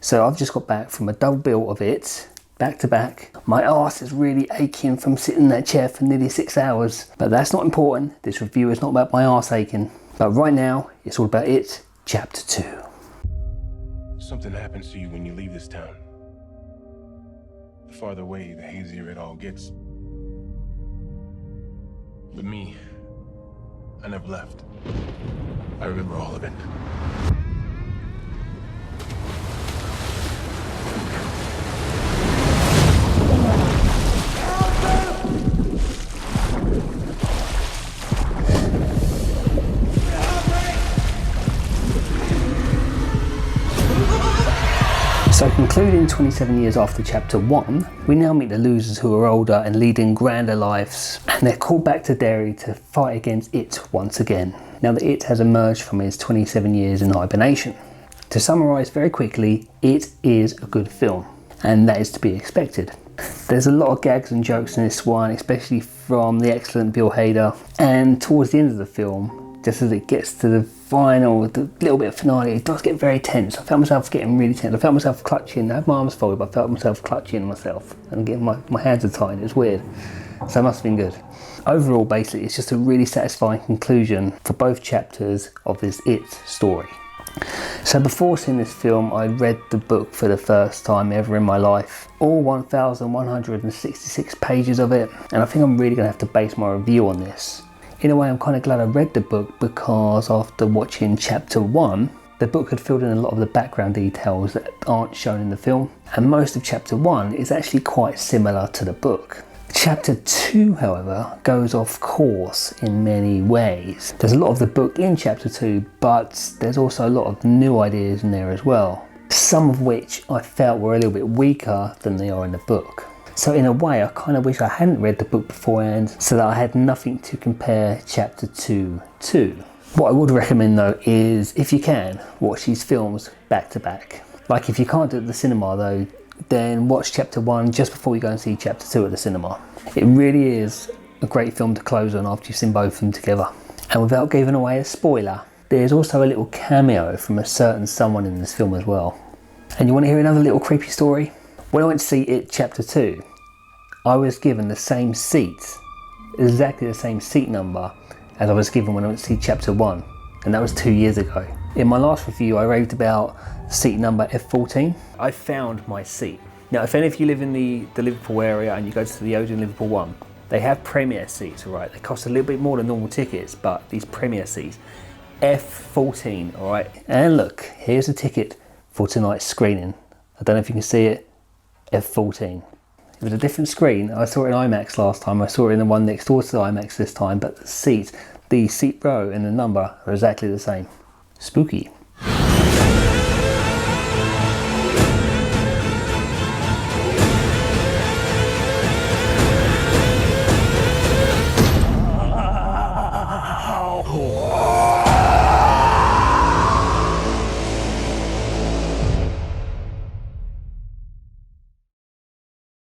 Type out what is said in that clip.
So I've just got back from a double bill of it, back to back. My arse is really aching from sitting in that chair for nearly 6 hours. But that's not important. This review is not about my arse aching. But right now, it's all about It, Chapter 2. Something happens to you when you leave this town. The farther away, the hazier it all gets. But me, I never left. I remember all of it. So concluding 27 years after Chapter 1, we now meet the losers who are older and leading grander lives, and they're called back to Derry to fight against It once again, now that It has emerged from his 27 years in hibernation. To summarise very quickly, It is a good film, and that is to be expected. There's a lot of gags and jokes in this one, especially from the excellent Bill Hader, and towards the end of the film, just as it gets to the final, the little bit of finale, it does get very tense. I felt myself getting really tense. I felt myself clutching. I had my arms folded, but I felt myself clutching myself. And again, my hands are tied. It was weird. So it must have been good. Overall, basically, it's just a really satisfying conclusion for both chapters of this It story. So before seeing this film, I read the book for the first time ever in my life. All 1,166 pages of it. And I think I'm really going to have to base my review on this. In a way, I'm kind of glad I read the book, because after watching Chapter 1, the book had filled in a lot of the background details that aren't shown in the film, and most of Chapter 1 is actually quite similar to the book. Chapter 2, however, goes off course in many ways. There's a lot of the book in Chapter 2, but there's also a lot of new ideas in there as well, some of which I felt were a little bit weaker than they are in the book. So in a way, I kind of wish I hadn't read the book beforehand, so that I had nothing to compare Chapter 2 to. What I would recommend though is, if you can, watch these films back to back. Like if you can't do it at the cinema though, then watch Chapter 1 just before you go and see Chapter 2 at the cinema. It really is a great film to close on after you've seen both of them together. And without giving away a spoiler, there's also a little cameo from a certain someone in this film as well. And you want to hear another little creepy story? When I went to see It Chapter 2, I was given the same seat, exactly the same seat number as I was given when I went to see Chapter 1, and that was 2 years ago. In my last review, I raved about seat number F14. I found my seat. Now, if any of you live in the Liverpool area and you go to the Odeon Liverpool 1, they have premier seats, all right? They cost a little bit more than normal tickets, but these premier seats, F14, all right? And look, here's the ticket for tonight's screening. I don't know if you can see it. F14. It was a different screen. I saw it in IMAX last time. I saw it in the one next door to the IMAX this time, but the seat row and the number are exactly the same. Spooky.